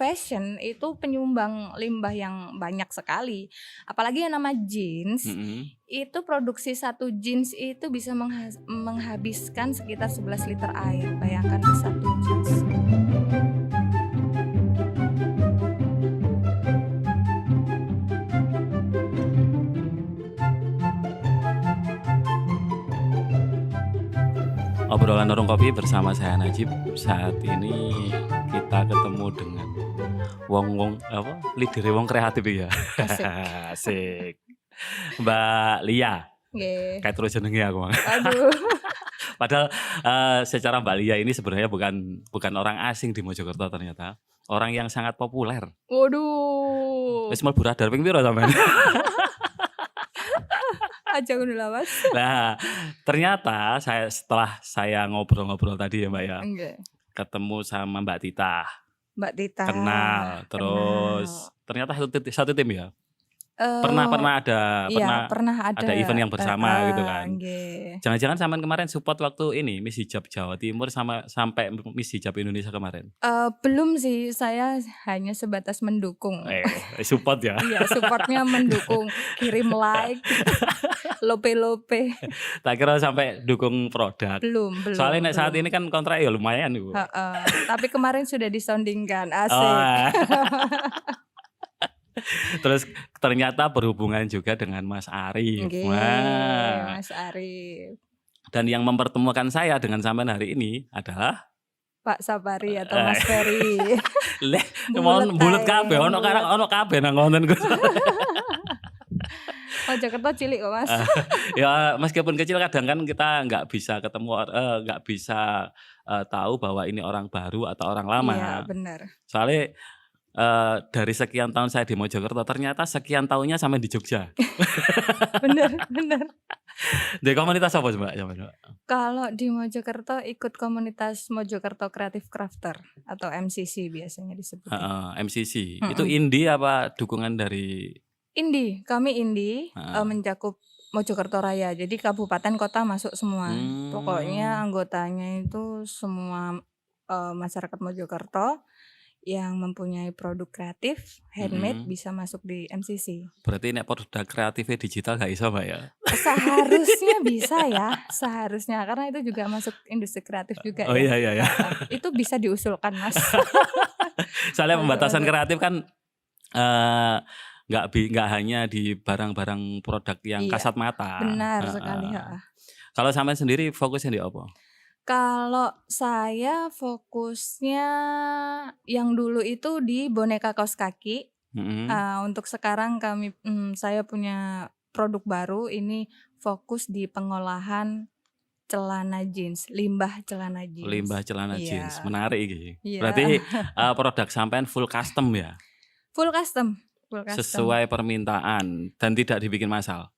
fashion itu penyumbang limbah yang banyak sekali. Apalagi yang nama jeans, itu produksi satu jeans itu bisa menghabiskan sekitar 11 liter air. Bayangkan satu jeans. Obrolan Warung Kopi bersama saya Najib. Saat ini kita ketemu dengan wong leader wong kreatif ya. Asik. Mbak Lia. Nggih. Kayak terus jenenge aku. Aduh. Padahal secara Mbak Lia ini sebenarnya bukan orang asing di Mojokerto ternyata. Orang yang sangat populer. Waduh. Wis mlebu radar ping piro sampean? Aja dulu lah Mas. Nah, ternyata setelah saya ngobrol-ngobrol tadi ya Mbak ya. Enggak. Ketemu sama Mbak Tita. Mbak Tita. Kenal. Terus ternyata satu tim ya. Pernah ada event yang bersama gitu kan. Jangan-jangan sampean kemarin support waktu ini Miss Hijab Jawa Timur sampai Miss Hijab Indonesia kemarin? Belum sih, saya hanya sebatas mendukung. Support ya? Iya, supportnya mendukung, kirim like, lope-lope. Tak kira sampai dukung produk. Belum. Soalnya saat ini kan kontrak ya lumayan Ibu. Tapi kemarin sudah disoundingkan, asik. Terus ternyata berhubungan juga dengan Mas Arif. Mas Arif. Dan yang mempertemukan saya dengan sampean hari ini adalah Pak Sapari atau Mas Ferry. Bulet kabeh ono kabeh nang konten ku. Jakarta cilik kok Mas. Ya meskipun kecil kadang kan kita nggak bisa ketemu, nggak bisa tahu bahwa ini orang baru atau orang lama. Iya benar. Soalnya dari sekian tahun saya di Mojokerto ternyata sekian tahunnya sampai di Jogja. bener. Di komunitas apa Mbak? Kalau di Mojokerto ikut komunitas Mojokerto Creative Crafter atau MCC biasanya disebut. MCC. Itu indie apa dukungan dari? Indie, kami indie mencakup Mojokerto Raya. Jadi kabupaten kota masuk semua. Pokoknya anggotanya itu semua masyarakat Mojokerto yang mempunyai produk kreatif, handmade bisa masuk di MCC. Berarti nek produk kreatifnya digital gak bisa Mbak ya? Seharusnya bisa ya, seharusnya karena itu juga masuk industri kreatif juga. Oh ya. Iya. Itu bisa diusulkan Mas. Soalnya pembatasan kreatif kan nggak hanya di barang-barang produk yang kasat mata. Benar sekali. Kalau sampean sendiri fokusnya di apa? Kalau saya fokusnya yang dulu itu di boneka kaos kaki. Untuk sekarang saya punya produk baru, ini fokus di pengolahan celana jeans, limbah celana jeans. Menarik ini. Berarti produk sampean full custom ya? Full custom. Sesuai permintaan dan tidak dibikin massal?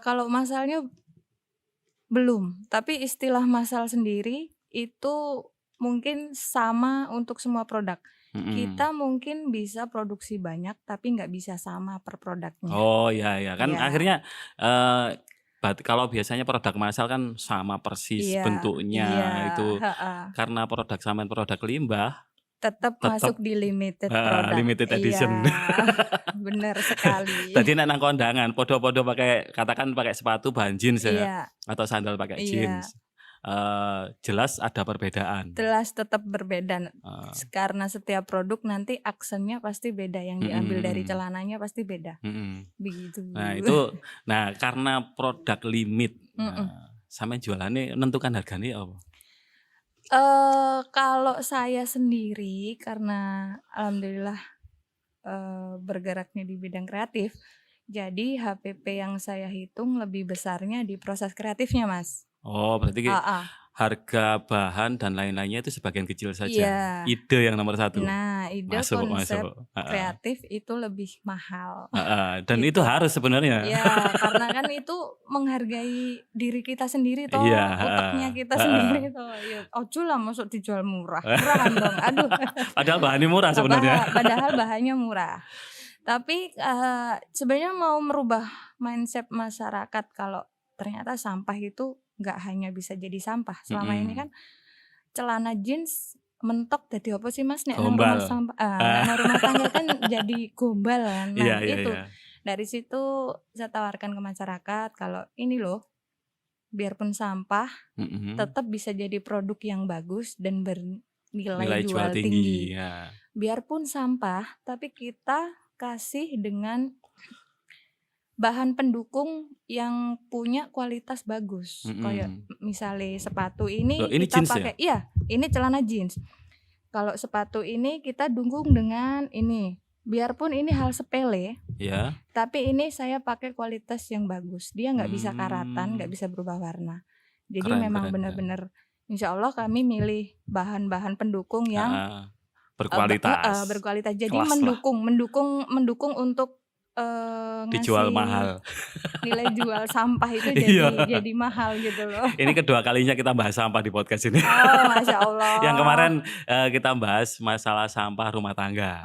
Kalau massalnya belum, tapi istilah massal sendiri itu mungkin sama untuk semua produk. Kita mungkin bisa produksi banyak tapi nggak bisa sama per produknya. Oh ya kan akhirnya kalau biasanya produk massal kan sama persis bentuknya itu. Karena produk sampean produk limbah tetap masuk di limited product. Limited edition. Benar sekali. Tadi nang kondangan podo-podo pakai sepatu bahan jeans ya atau sandal pakai jeans. Jelas ada perbedaan. Jelas tetap berbeda. Karena setiap produk nanti aksennya pasti beda, yang diambil dari celananya pasti beda. Begitu. Nah, karena produk limit. Sampai jualannya menentukan harganya apa? Kalau saya sendiri karena alhamdulillah bergeraknya di bidang kreatif, jadi HPP yang saya hitung lebih besarnya di proses kreatifnya Mas. Oh berarti harga bahan dan lain-lainnya itu sebagian kecil saja. Ide yang nomor satu. Nah ide konsep kreatif itu lebih mahal. Dan gitu. Itu harus sebenarnya. Ya karena kan itu menghargai diri kita sendiri toh, otaknya kita sendiri toh. Ojo lah masuk dijual murahan dong. Aduh. Padahal bahannya murah sebenarnya. Padahal bahannya murah. Tapi sebenarnya mau merubah mindset masyarakat kalau ternyata sampah itu nggak hanya bisa jadi sampah. Selama ini kan celana jeans mentok jadi apa sih Mas nek nang rumah nang rumah tangga kan jadi gombal kan. Nah, itu. Dari situ saya tawarkan ke masyarakat kalau ini loh, biarpun sampah tetap bisa jadi produk yang bagus dan bernilai jual tinggi. Ya. Biarpun sampah tapi kita kasih dengan bahan pendukung yang punya kualitas bagus. Kayak misalnya sepatu ini kita pakai ya? Ini celana jeans. Kalau sepatu ini kita dukung dengan ini. Biarpun ini hal sepele, ya. Tapi ini saya pakai kualitas yang bagus. Dia nggak bisa karatan, nggak bisa berubah warna. Jadi memang benar-benar, insya Allah kami milih bahan-bahan pendukung yang berkualitas. Berkualitas. Jadi mendukung untuk dijual mahal. Nilai jual sampah itu jadi mahal gitu loh. Ini kedua kalinya kita bahas sampah di podcast ini. Oh, Masya Allah. Yang kemarin kita bahas masalah sampah rumah tangga.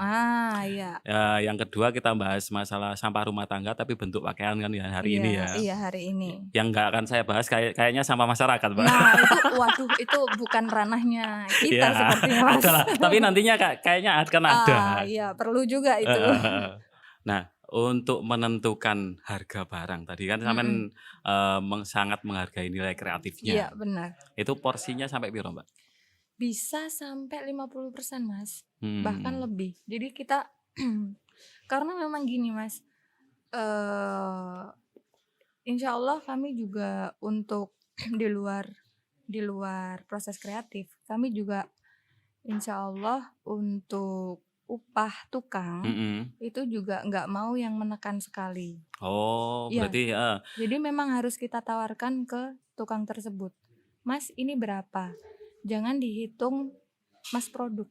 Iya. Yang kedua kita bahas masalah sampah rumah tangga tapi bentuk pakaian kan ya hari ini ya. Iya, hari ini. Yang nggak akan saya bahas kayaknya sampah masyarakat, Pak. Nah, itu bukan ranahnya kita sepertinya, Mas. Tapi nantinya kayaknya akan ada. Iya, perlu juga itu. Nah, untuk menentukan harga barang tadi kan sampean sangat menghargai nilai kreatifnya. Iya, benar. Itu porsinya sampai piro, Mbak? Bisa sampai 50%, Mas. Bahkan lebih. Jadi kita karena memang gini, Mas. Insya Allah kami juga untuk di luar proses kreatif, kami juga insya Allah untuk upah tukang itu juga nggak mau yang menekan sekali. Oh, berarti Jadi memang harus kita tawarkan ke tukang tersebut. Mas, ini berapa? Jangan dihitung Mas produk.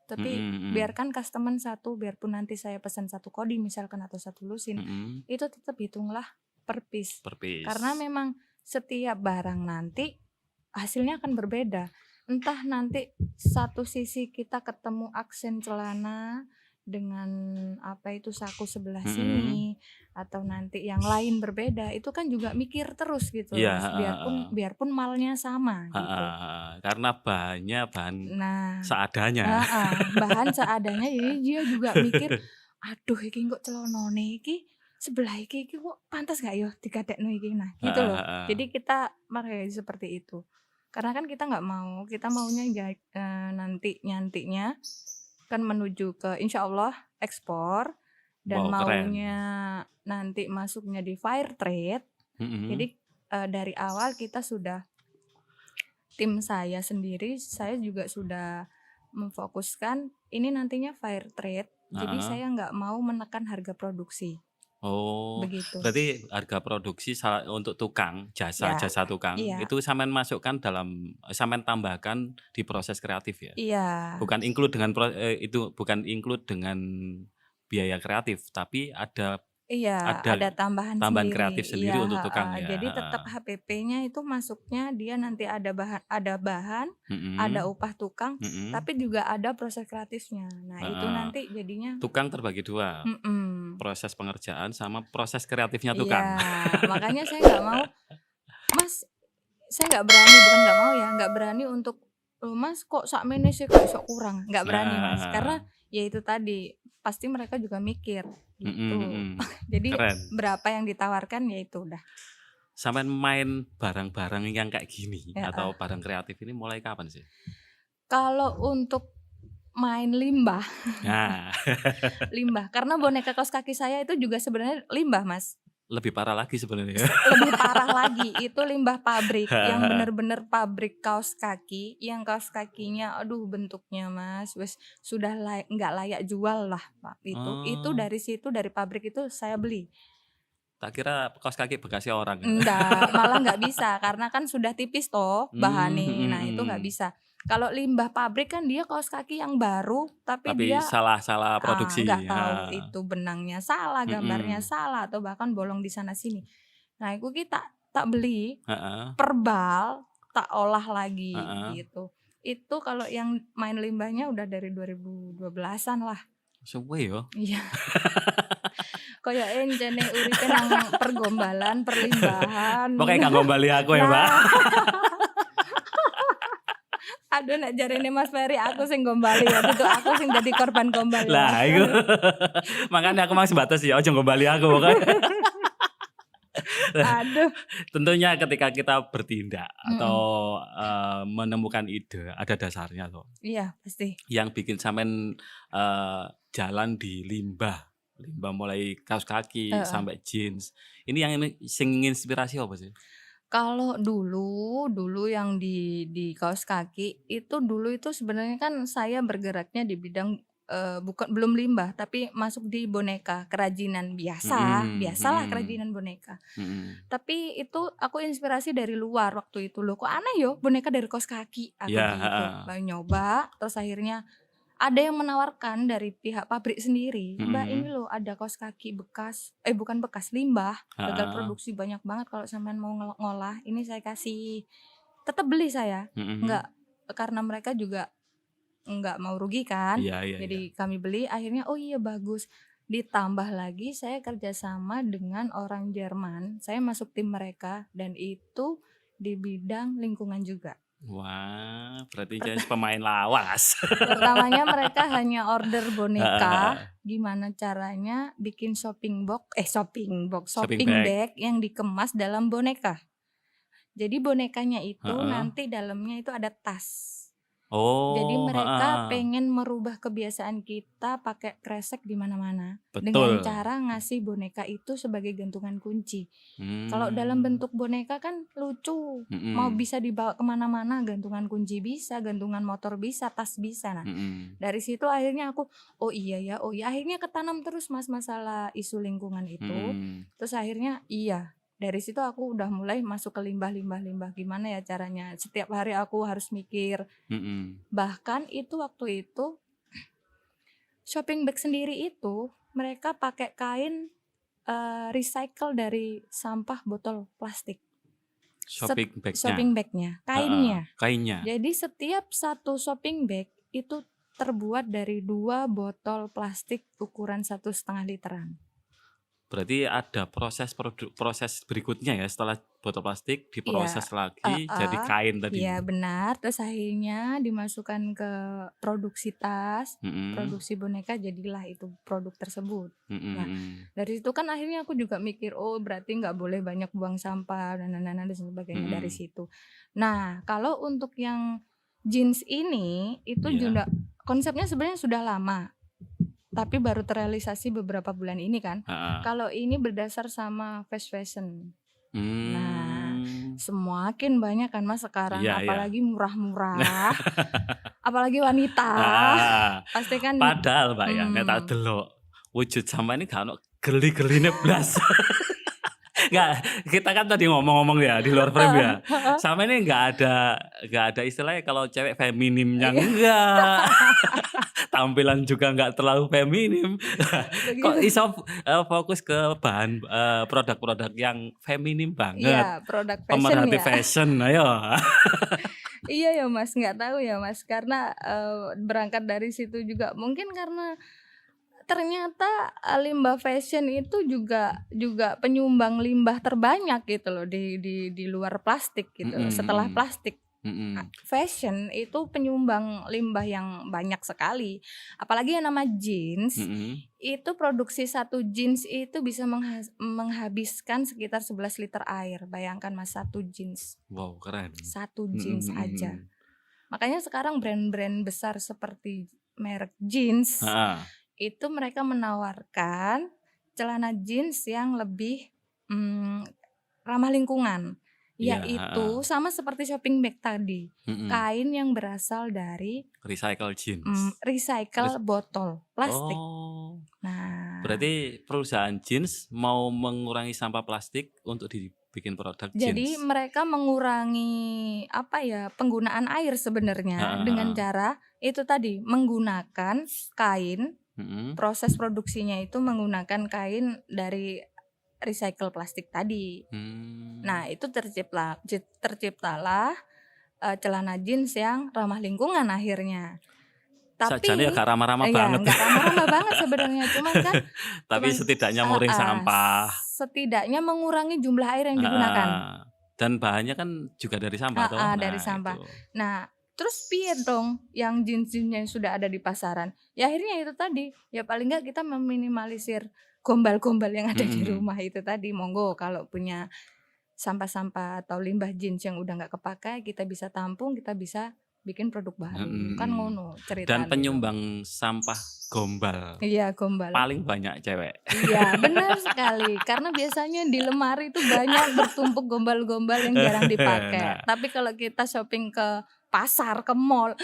Tapi biarkan customer satu, biarpun nanti saya pesan satu kodi misalkan atau satu lusin, itu tetap hitunglah per piece. Karena memang setiap barang nanti hasilnya akan berbeda. Entah nanti satu sisi kita ketemu aksen celana dengan saku sebelah sini, atau nanti yang lain berbeda, itu kan juga mikir terus gitu, Mas. Biarpun malnya sama gitu. Karena bahannya seadanya. Bahan seadanya, jadi dia juga mikir, aduh iki kok celonone iki sebelah iki kok pantas gak yo digadekno iki, nah gitu loh. Jadi kita menghargai seperti itu. Karena kan kita nggak mau, kita maunya nantinya kan menuju ke insya Allah ekspor dan maunya nanti masuknya di fair trade. Jadi dari awal kita sudah, tim saya sendiri, saya juga sudah memfokuskan ini nantinya fair trade. Jadi saya nggak mau menekan harga produksi. Oh, begitu. Berarti harga produksi untuk tukang, jasa tukang, itu sampean masukkan sampean tambahkan di proses kreatif ya? Iya. Bukan include dengan bukan include dengan biaya kreatif, tapi ada tambahan kreatif sendiri untuk tukang ya. Jadi tetap HPP-nya itu masuknya dia nanti ada bahan, ada upah tukang, tapi juga ada proses kreatifnya. Nah, itu nanti jadinya tukang terbagi dua. Proses pengerjaan sama proses kreatifnya tukang. Iya, makanya saya nggak mau, Mas, saya nggak berani, bukan nggak mau ya, nggak berani untuk, Mas kok sakmene sih kok sok kurang, nggak berani Mas, karena ya itu tadi pasti mereka juga mikir gitu. Jadi berapa yang ditawarkan ya itu udah. Sampai main barang-barang yang kayak gini atau barang kreatif ini mulai kapan sih? Kalau untuk main limbah. Limbah, karena boneka kaos kaki saya itu juga sebenarnya limbah, Mas. Lebih parah lagi sebenarnya. Lebih parah lagi, itu limbah pabrik yang benar-benar pabrik kaos kaki, yang kaos kakinya aduh bentuknya Mas, wes sudah nggak layak jual lah, Pak. Itu dari situ, dari pabrik itu saya beli. Tak kira kaos kaki bekasnya orang. Enggak, malah nggak bisa karena kan sudah tipis toh bahannya. Nah, itu nggak bisa. Kalau limbah pabrik kan dia kaos kaki yang baru tapi dia salah produksi. Nggak tahu itu benangnya salah, gambarnya salah, atau bahkan bolong di sana sini. Nah, itu kita tak beli, perbal, tak olah lagi gitu. Itu kalau yang main limbahnya udah dari 2012-an lah. Suwe yo. Iya. Kayak encene uripe nang pergombalan, perlimbahan. Pokoknya gak gombali aku ya, Mbak. Aduh nek jarine Mas Ferry aku sing gombali ya, itu aku sing dadi korban gombal. Lah iku. Makanya aku masih batas ya, ojo gombali aku pokoknya. Aduh. Tentunya ketika kita bertindak atau menemukan ide ada dasarnya loh. Iya, pasti. Yang bikin sampean jalan di limbah mulai kaos kaki sampai jeans. Ini yang sing inspirasi apa sih? Kalau dulu yang di kaos kaki itu dulu itu sebenarnya kan saya bergeraknya di bidang belum limbah tapi masuk di boneka kerajinan biasalah kerajinan boneka. Tapi itu aku inspirasi dari luar waktu itu loh, kok aneh yo boneka dari kaos kaki aku gitu. Baru nyoba terus akhirnya ada yang menawarkan dari pihak pabrik sendiri, Mbak ini loh ada kaos kaki bekas, bukan bekas limbah, gagal produksi banyak banget kalau sampean mau ngolah, ini saya kasih. Tetap beli saya, enggak karena mereka juga enggak mau rugi kan, jadi kami beli akhirnya oh iya bagus. Ditambah lagi saya kerjasama dengan orang Jerman, saya masuk tim mereka dan itu di bidang lingkungan juga. Wah, berarti jadi pemain lawas. Pertamanya mereka hanya order boneka, gimana caranya bikin shopping bag yang dikemas dalam boneka. Jadi bonekanya itu nanti dalamnya itu ada tas. Jadi mereka pengen merubah kebiasaan kita pakai kresek di mana-mana dengan cara ngasih boneka itu sebagai gantungan kunci. Kalau dalam bentuk boneka kan lucu, mau bisa dibawa kemana-mana, gantungan kunci bisa, gantungan motor bisa, tas bisa. Nah dari situ akhirnya aku oh iya akhirnya ketanam terus mas masalah isu lingkungan itu. Terus akhirnya dari situ aku udah mulai masuk ke limbah gimana ya caranya. Setiap hari aku harus mikir. Bahkan itu waktu itu shopping bag sendiri itu mereka pakai kain recycle dari sampah botol plastik. Shopping bagnya, kainnya. Jadi setiap satu shopping bag itu terbuat dari 2 botol plastik ukuran 1,5 literan. Berarti ada proses berikutnya ya setelah botol plastik diproses lagi jadi kain tadi. Iya benar, terus akhirnya dimasukkan ke produksi tas, produksi boneka jadilah itu produk tersebut. Nah dari situ kan akhirnya aku juga mikir oh berarti nggak boleh banyak buang sampah dan sebagainya dari situ. Nah kalau untuk yang jeans ini itu juga konsepnya sebenarnya sudah lama. Tapi baru terrealisasi beberapa bulan ini kan. Kalau ini berdasar sama fast fashion. Nah, semakin banyak kan Mas sekarang, apalagi murah-murah. Apalagi wanita. Pasti kan padahal Mbak ya, nek tak delok wujud sampai ini gak ono geli-geline blas. Enggak, kita kan tadi ngomong-ngomong ya di luar frame ya. Sama ini enggak ada istilahnya kalau cewek feminimnya enggak. Tampilan juga enggak terlalu feminim. Kok iso fokus ke bahan produk-produk yang feminim banget. Iya, produk fashion pemerhati fashion, ayo. Iya ya Mas, enggak tahu ya Mas karena berangkat dari situ juga mungkin karena ternyata limbah fashion itu juga penyumbang limbah terbanyak gitu loh di luar plastik gitu. Setelah plastik. Fashion itu penyumbang limbah yang banyak sekali. Apalagi yang nama jeans. Itu produksi satu jeans itu bisa menghabiskan sekitar 11 liter air. Bayangkan Mas, satu jeans. Wow, keren. Satu jeans aja. Makanya sekarang brand-brand besar seperti merek jeans itu mereka menawarkan celana jeans yang lebih ramah lingkungan, yaitu sama seperti shopping bag tadi, kain yang berasal dari recycle jeans, recycle botol plastik. Nah, berarti perusahaan jeans mau mengurangi sampah plastik untuk dibikin produk jeans. Jadi mereka mengurangi penggunaan air sebenarnya dengan cara itu tadi menggunakan kain. Proses produksinya itu menggunakan kain dari recycle plastik tadi. Nah itu terciptalah celana jeans yang ramah lingkungan akhirnya. Tapi sajane gak ramah-ramah banget. Gak ramah-ramah banget sebenarnya, cuman kan. Tapi setidaknya mengurangi sampah. Setidaknya mengurangi jumlah air yang digunakan. Dan bahannya kan juga dari sampah toh. Dari sampah. Itu. Nah Terus piye dong yang jeans-jeans yang sudah ada di pasaran? Ya akhirnya itu tadi, ya paling enggak kita meminimalisir gombal-gombal yang ada di rumah itu tadi. Monggo kalau punya sampah-sampah atau limbah jeans yang udah nggak kepakai, kita bisa tampung, kita bisa bikin produk baru. Kan ngono Dan ceritanya itu. penyumbang sampah gombal Iya, gombal. paling banyak cewek. Iya, benar sekali. Karena biasanya di lemari itu banyak bertumpuk gombal-gombal yang jarang dipakai. Nah. Tapi kalau kita shopping ke pasar, ke mall,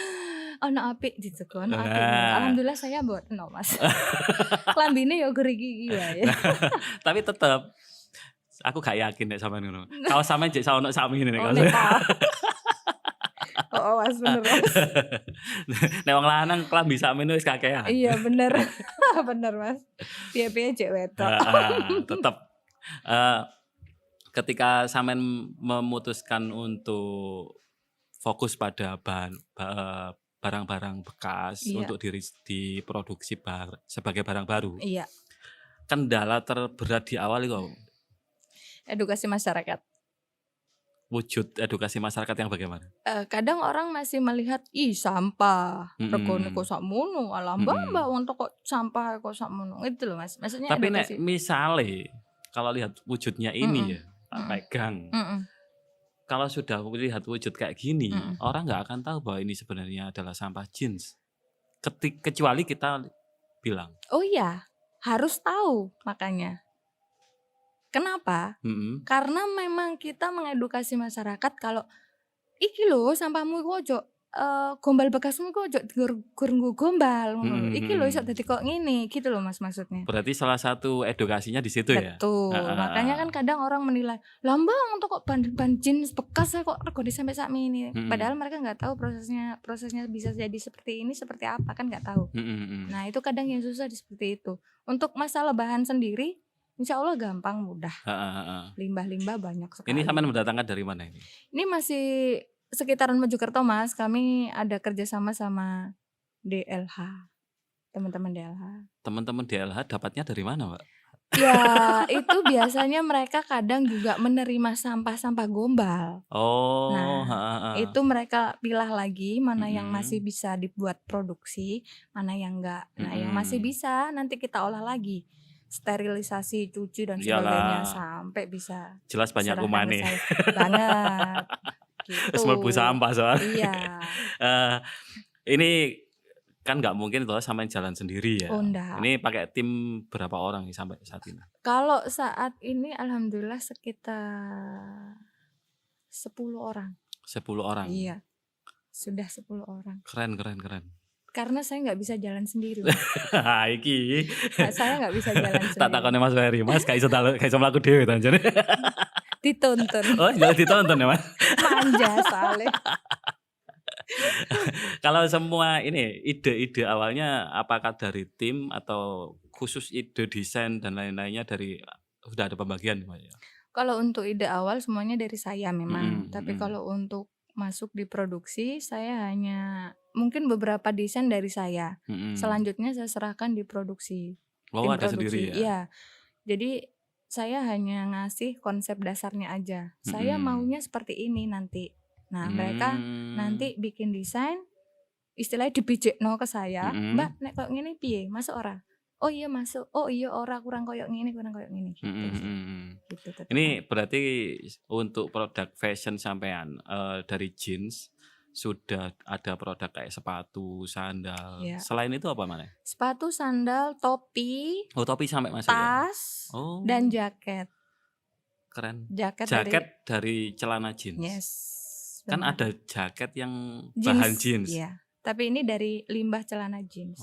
ono apik gitu kan, ono apik. Alhamdulillah saya mboten Mas. Klambine yo gerigi wae. Tapi tetep aku gak yakin nek sampean ngono. Kaos sampean jek ono sakmene nek kaos. Oh, Mas, bener Mas. Nek wong lanang klambi sakmene wis kakean. Iya bener. Bener Mas. Piye-piye jek wedok. Tetep ketika sampean memutuskan untuk fokus pada barang-barang bekas untuk diproduksi sebagai barang baru. Iya. Kendala terberat di awal itu edukasi masyarakat. Wujud edukasi masyarakat yang bagaimana? Kadang orang masih melihat sampah, regone kok sakmono, alah mbak untuk kok sampah kok sakmono. Itu loh Mas. Maksudnya tapi edukasi. Nek misale kalau lihat wujudnya ini ya, pegang. Kalau sudah melihat wujud kayak gini, orang nggak akan tahu bahwa ini sebenarnya adalah sampah jeans. Kecuali kita bilang. Oh iya, harus tahu makanya. Kenapa? Karena memang kita mengedukasi masyarakat kalau iki lho sampahmu iku ojo gombal bekasmu iku ojo digur gombal ngono. Iki lho iso dadi kok ngene gitu loh Mas maksudnya. Berarti salah satu edukasinya di situ ya. Betul. Makanya kan kadang orang menilai, "Lambang untuk kok ban jeans bekas kok regone sampai sakmene." Padahal mereka nggak tahu prosesnya bisa jadi seperti ini, seperti apa kan nggak tahu. Nah, itu kadang yang susah seperti itu. Untuk masalah bahan sendiri insya Allah gampang, mudah. Limbah-limbah banyak sekali. Ini sampean mendatangkan dari mana ini? Ini masih sekitaran Mojokerto Mas. Kami ada kerjasama sama DLH, teman-teman DLH. Teman-teman DLH dapatnya dari mana, Mbak? Ya itu biasanya mereka kadang juga menerima sampah-sampah gombal. Oh. Nah itu mereka pilah lagi mana yang masih bisa dibuat produksi, mana yang enggak. Nah yang masih bisa nanti kita olah lagi. Sterilisasi, cuci dan sebagainya sampai bisa. Jelas banyak kumane. Banget. Gitu. Semua sampah soalnya. Iya. Ini kan nggak mungkin toh sampai jalan sendiri ya. Oh, enggak. Ini pakai tim berapa orang nih sampai saat ini? Kalau saat ini alhamdulillah sekitar 10 orang. 10 orang. Iya. Sudah 10 orang. Keren. Karena saya nggak bisa jalan sendiri. Iki. Nah, saya nggak bisa jalan sendiri. Tak takone Mas Ferry, Mas gak iso mlaku dhewe ta jane. Ditonton. Oh, jangan ditonton ya, Mas. Manja soalnya. Kalau semua ini ide-ide awalnya apakah dari tim atau khusus ide desain dan lain-lainnya dari sudah ada pembagian Mas ya? Kalau untuk ide awal semuanya dari saya memang. Tapi kalau untuk masuk di produksi saya hanya mungkin beberapa desain dari saya. Selanjutnya saya serahkan di produksi. Oh, tim ada produksi. sendiri ya? Iya. Jadi saya hanya ngasih konsep dasarnya aja. Saya maunya seperti ini nanti. Nah, mereka nanti bikin desain istilahnya dibijekno ke saya. Mbak, nek kok ngene piye? Masuk ora? Oh iya masuk. Oh iya ora kurang koyok ngene gitu. Gitu, ini berarti untuk produk fashion sampean dari jeans sudah ada produk kayak sepatu, sandal. Ya. Selain itu apa mana? Sepatu, sandal, topi. Oh, topi sampai masuk tas, ya? dan jaket. Keren. Jaket dari celana jeans. Yes. Kan ada jaket yang bahan jeans. Iya. Tapi ini dari limbah celana jeans.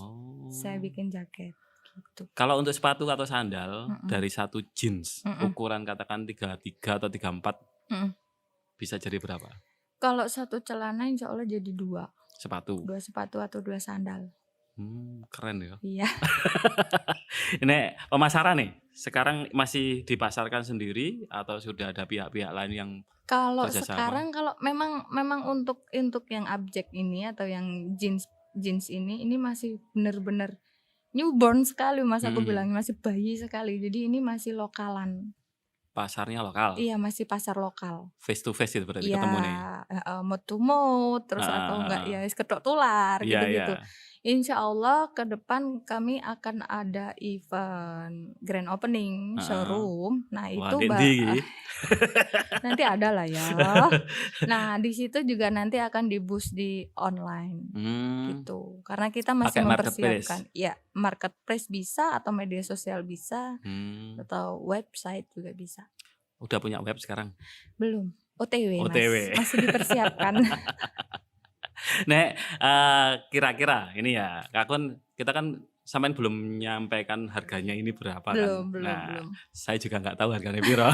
Saya bikin jaket. Gitu. Kalau untuk sepatu atau sandal dari satu jeans ukuran katakan 33 atau 34 bisa jadi berapa? Kalau satu celana insya Allah jadi 2 sepatu. 2 sepatu atau 2 sandal. Keren ya. Iya. Ini pemasaran nih. Sekarang masih dipasarkan sendiri atau sudah ada pihak-pihak lain yang kalau sekarang kalau memang untuk yang abjek ini atau yang jeans ini masih benar-benar newborn sekali Mas, aku bilang masih bayi sekali. Jadi ini masih lokalan. Pasarnya lokal. Iya, masih pasar lokal. Face to face itu berarti ketemu nih. mouth to mouth, terus atau enggak ya kethok tular Iya, gitu-gitu. iya. Insya Allah ke depan kami akan ada event grand opening showroom. Nah Wah, itu ndi? nanti ada lah ya. Nah di situ juga nanti akan di-boost di online gitu. Karena kita masih Pakai mempersiapkan. marketplace? Ya marketplace bisa atau media sosial bisa atau Hmm. website juga bisa. Udah punya web sekarang? Belum, OTW Mas, OTW. masih dipersiapkan. Nek kira-kira ini ya, kita kan sampean belum menyampaikan harganya ini berapa kan. Belum. Nah, saya juga nggak tahu harganya piro.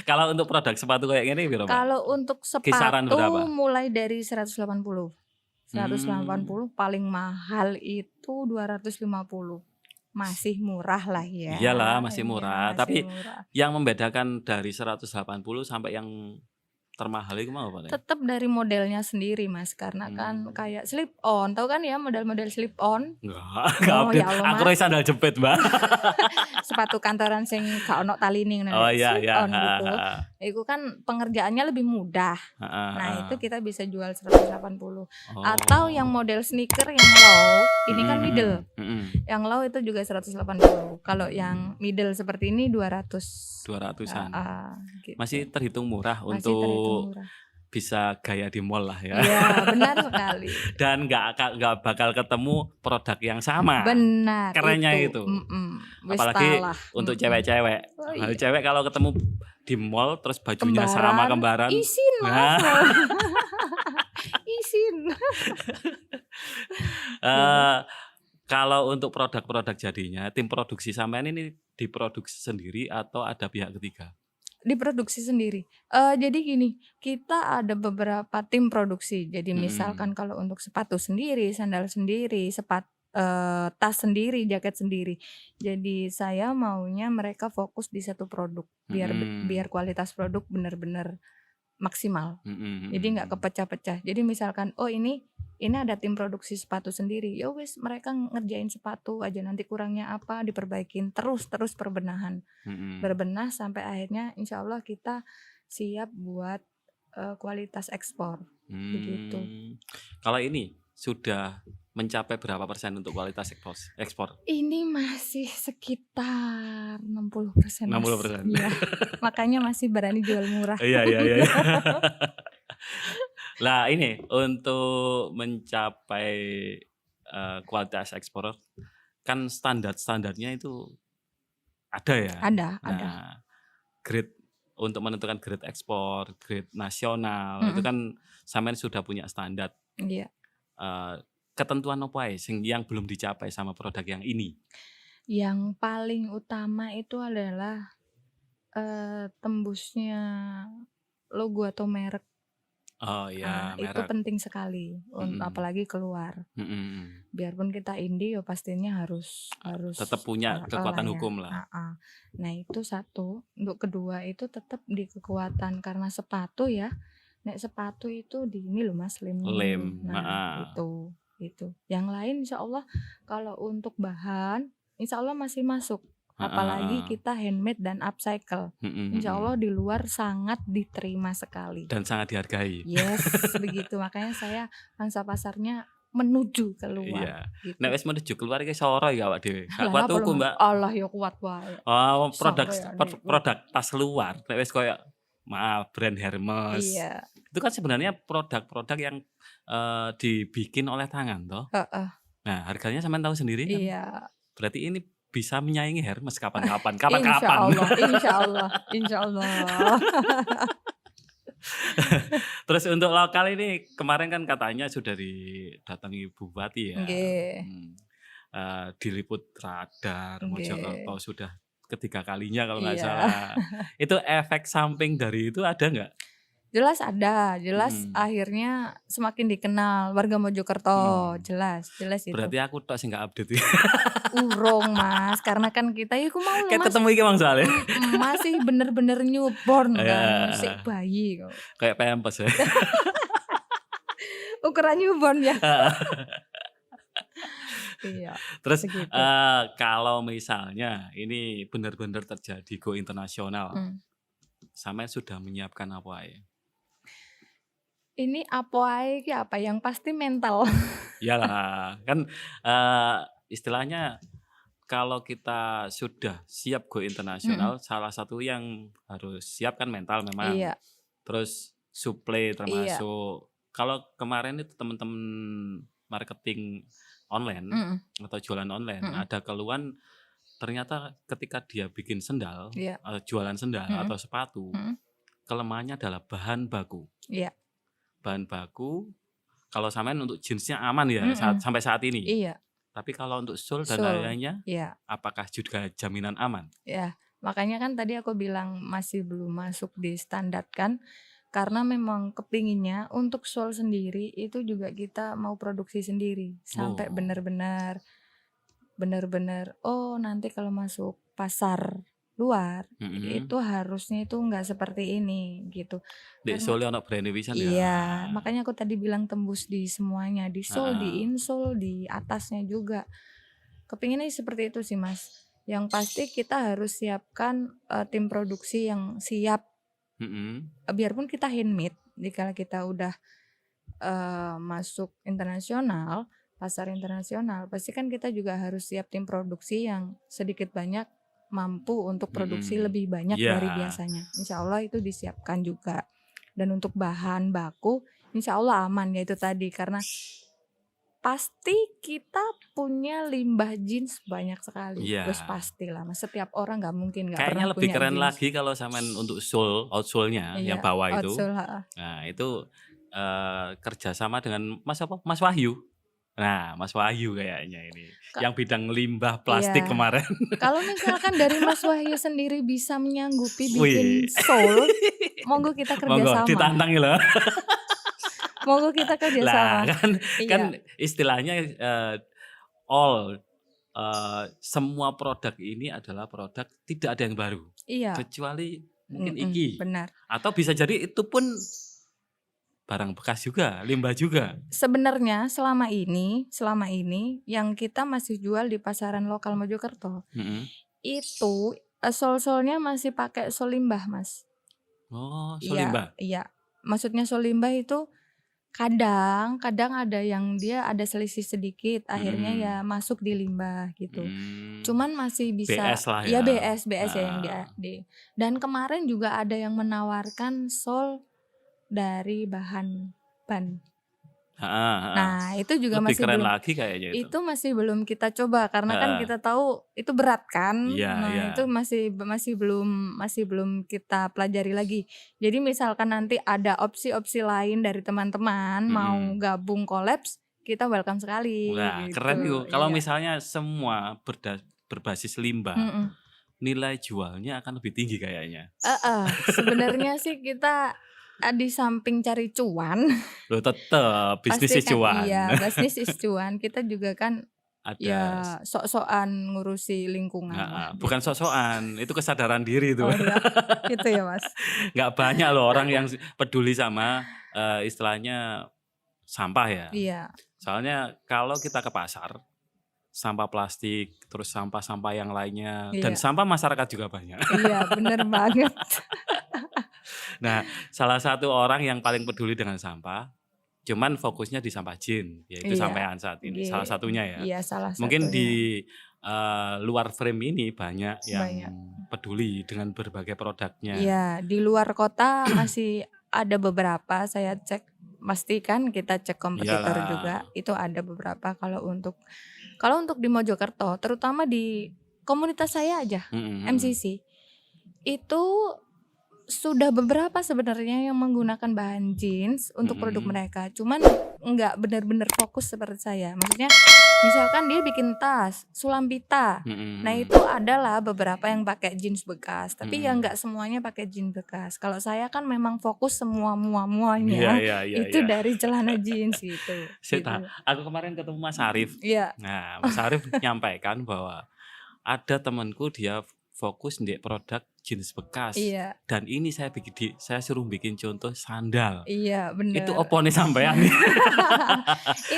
Kalau untuk produk sepatu kayak gini piro, Mbak? Kalau untuk Kisaran sepatu berapa? mulai dari 180. 180 paling mahal itu 250. Masih murah lah ya. Iyalah masih Iya, murah, masih tapi murah. yang membedakan dari 180 sampai yang termahal itu mau apa nih? Tetap dari modelnya sendiri Mas, karena kan kayak slip on, tahu kan ya model-model slip on? Enggak Oh update. ya Allah Aku Mas. sandal jepit, Mbak. Sepatu kantoran sing gak ono taline ngono Oh iya, slip iya. on gitu. Itu kan pengerjaannya lebih mudah. Nah, itu kita bisa jual 180. Atau yang model sneaker yang low, ini kan middle. Yang low itu juga 180. Kalau yang middle seperti ini 200. 200-an. Gitu. Masih terhitung murah Masih untuk terhitung murah. bisa gaya di mall lah ya. Iya, benar sekali. Dan nggak bakal ketemu produk yang sama. Benar. Kerennya itu. Apalagi untuk cewek-cewek. Oh, iya. Cewek kalau ketemu di mall terus bajunya sama kembaran. Isin Mas. Isin. Kalau untuk produk-produk jadinya, tim produksi sampean ini diproduksi sendiri atau ada pihak ketiga? Diproduksi sendiri. Jadi gini, kita ada beberapa tim produksi. Jadi misalkan kalau untuk sepatu sendiri, sandal sendiri, tas sendiri, jaket sendiri. Jadi saya maunya mereka fokus di satu produk biar kualitas produk benar-benar maksimal. Jadi nggak kepecah-pecah. Jadi misalkan ini ada tim produksi sepatu sendiri, ya wes mereka ngerjain sepatu aja, nanti kurangnya apa diperbaikin, terus perbenahan, berbenah sampai akhirnya insya Allah kita siap buat kualitas ekspor, begitu. Kalau ini sudah mencapai berapa persen untuk kualitas ekspor? Ini masih sekitar 60%. 60%. Ya, makanya masih berani jual murah. Iya. Lah ini untuk mencapai kualitas ekspor kan standarnya itu ada ya. Ada. Grade untuk menentukan grade ekspor, grade nasional itu kan sampean sudah punya standar. Iya. Ketentuan apa yang belum dicapai sama produk yang ini? Yang paling utama itu adalah tembusnya logo atau merek. Oh iya, itu penting sekali, apalagi keluar. Biarpun kita indie, ya pastinya harus tetap punya kekuatan hukum lah. Nah itu satu. Untuk kedua itu tetap di kekuatan karena sepatu ya. Nek sepatu itu di ini loh Mas, lem. Nah itu. Yang lain insya Allah kalau untuk bahan, insya Allah masih masuk. Apalagi kita handmade dan upcycle. Insya Allah di luar sangat diterima sekali. Dan sangat dihargai. Yes, begitu. Makanya saya pangsa pasarnya menuju keluar. Iya. Gitu. Nek wis menuju keluar iki soro ya awak dhewe. Gak kuat tuku, Mbak. Allah ya kuat wae. Oh, produk tas luar. Nek wis koyo brand Hermes. Iya. Itu kan sebenarnya produk-produk yang dibikin oleh tangan toh. Nah, harganya sampean tahu sendiri kan? Iya. Berarti ini bisa menyaingi Hermes kapan-kapan. Insya Allah. Terus untuk lokal ini kemarin kan katanya sudah didatangi Bupati ya. Diliput radar Mojokerto sudah ketiga kalinya kalau nggak salah. Itu efek samping dari itu ada nggak? Jelas ada, akhirnya semakin dikenal warga Mojokerto, jelas itu. Berarti aku tok sing gak update. Urung Mas, karena kan kita aku mau Mas. Ketemu iki Mang soalnya. Masih bener-bener newborn kan, masih bayi kok. Kayak pampers ya. Ukuran newborn ya. Iya. Terus kalau misalnya ini benar-benar terjadi go internasional, sampai sudah menyiapkan apa ya? Ini apa ae apa yang pasti mental. Iyalah, kan istilahnya kalau kita sudah siap go internasional, salah satu yang harus siap kan mental memang. Iya. Terus suplai Iya. termasuk. Kalau kemarin itu teman-teman marketing online atau jualan online ada keluhan ternyata ketika dia bikin sendal, Iya. jualan sendal atau sepatu, kelemahannya adalah bahan baku. Iya. Bahan baku kalau samain untuk jeansnya aman ya sampai saat ini. Iya. Tapi kalau untuk sole dan lainnya, iya. apakah juga jaminan aman? Ya, makanya kan tadi aku bilang masih belum masuk di standar kan, karena memang kepinginnya untuk sole sendiri itu juga kita mau produksi sendiri sampai benar-benar oh nanti kalau masuk pasar luar itu harusnya itu nggak seperti ini gitu. Di sole ono brand pisan ya. Iya, makanya aku tadi bilang tembus di semuanya, di sole, di insole, di atasnya juga. Kepinginnya seperti itu sih Mas. Yang pasti kita harus siapkan tim produksi yang siap. Biarpun kita handmade, jika kita udah masuk internasional, pasar internasional, pasti kan kita juga harus siap tim produksi yang sedikit banyak mampu untuk produksi lebih banyak dari biasanya. Insya Allah itu disiapkan juga. Dan untuk bahan baku, insya Allah aman ya itu tadi karena pasti kita punya limbah jeans banyak sekali. Terus pastilah, Mas. Setiap orang nggak mungkin nggak pernah punya jeans. Kayaknya lebih keren lagi kalau samain untuk sole, outsole-nya yang bawah itu. Nah itu kerjasama dengan Mas Wahyu. Nah, Mas Wahyu kayaknya ini yang bidang limbah plastik kemarin. Kalau misalkan dari Mas Wahyu sendiri bisa menyanggupi bikin sole, monggo kita kerjasama. Monggo ditantang loh. Monggo kita kerjasama. Lah kan istilahnya semua produk ini adalah produk tidak ada yang baru. Iya. Kecuali mungkin iki. Benar. Atau bisa jadi itu pun barang bekas juga, limbah juga. Sebenarnya selama ini yang kita masih jual di pasaran lokal Mojokerto, itu sol-solnya masih pakai sol limbah, Mas. Oh, sol limbah. Iya. Maksudnya sol limbah itu kadang ada yang dia ada selisih sedikit, akhirnya ya masuk di limbah gitu. Cuman masih bisa. BS lah ya. Ya BS ya yang di. Dan kemarin juga ada yang menawarkan sol dari bahan ban. Nah itu juga lebih masih keren belum, lagi kayaknya itu. Itu masih belum kita coba karena kan kita tahu itu berat kan. Itu masih belum kita pelajari lagi. Jadi misalkan nanti ada opsi-opsi lain dari teman-teman mau gabung kolaps, kita welcome sekali. Wah, gitu. Keren yuk. Kalau misalnya semua berbasis limbah, nilai jualnya akan lebih tinggi kayaknya. Sebenarnya sih kita di samping cari cuan, loh tetap bisnis cuan. Iya, bisnis is cuan. Kita juga kan ada sok-sokan ngurusi lingkungan. Bukan sok-sokan, itu kesadaran diri itu. Oh, ya. Gitu ya Mas. Nggak banyak loh orang yang peduli sama istilahnya sampah ya. Iya. Soalnya kalau kita ke pasar, sampah plastik, terus sampah-sampah yang lainnya, dan sampah masyarakat juga banyak. Iya, bener banget. Nah, salah satu orang yang paling peduli dengan sampah, cuman fokusnya di sampah jin, yaitu sampean saat ini. Salah satunya ya. Iya, salah satunya. Mungkin di luar frame ini banyak yang peduli dengan berbagai produknya. Iya, di luar kota masih ada beberapa. Saya cek, pastikan kita cek kompetitor juga. Itu ada beberapa. Kalau untuk di Mojokerto, terutama di komunitas saya aja, MCC, itu sudah beberapa sebenarnya yang menggunakan bahan jeans untuk produk mereka. Cuman nggak benar-benar fokus seperti saya. Maksudnya misalkan dia bikin tas, Sulambita. Nah itu adalah beberapa yang pakai jeans bekas. Tapi ya nggak semuanya pakai jeans bekas. Kalau saya kan memang fokus semua muanya itu dari celana jeans gitu. Aku kemarin ketemu Mas Arif. Nah Mas Arif nyampaikan bahwa ada temanku dia fokus di produk jeans bekas. Dan ini saya suruh bikin contoh sandal. Iya, benar. Itu opone sampean.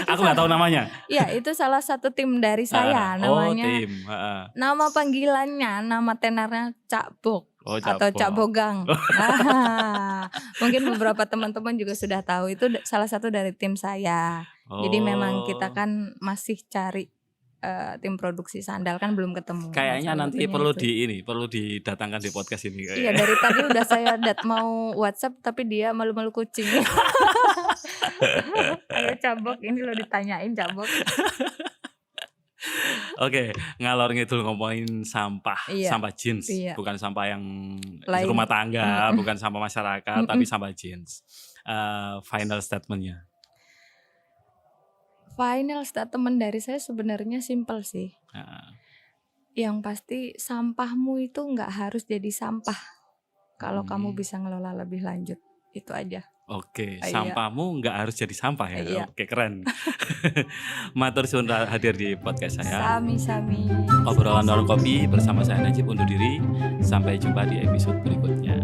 Aku nggak tahu namanya. Iya, itu salah satu tim dari saya namanya. Tim. Nama panggilannya, nama tenornya Cak Bok. Oh, atau Cak Bogang. Nah, mungkin beberapa teman-teman juga sudah tahu itu salah satu dari tim saya. Jadi memang kita kan masih cari tim produksi sandal kan belum ketemu. Kayaknya nanti perlu perlu didatangkan di podcast ini. Iya, dari tadi udah saya mau WhatsApp tapi dia malu-malu kucing. Ayo Cabok, ini lo ditanyain Cabok. Oke, ngalor ngidul ngomongin sampah, sampah jeans, bukan sampah yang rumah tangga, bukan sampah masyarakat, tapi sampah jeans. Final statementnya. Final statement dari saya sebenarnya simpel sih. Yang pasti sampahmu itu nggak harus jadi sampah. Kalau kamu bisa ngelola lebih lanjut, itu aja. Oke, sampahmu nggak harus jadi sampah ya. Iya. Oke, keren. Matur suwun hadir di podcast saya. Sami-sami. Obrolan warung kopi bersama saya Najib undur diri. Sampai jumpa di episode berikutnya.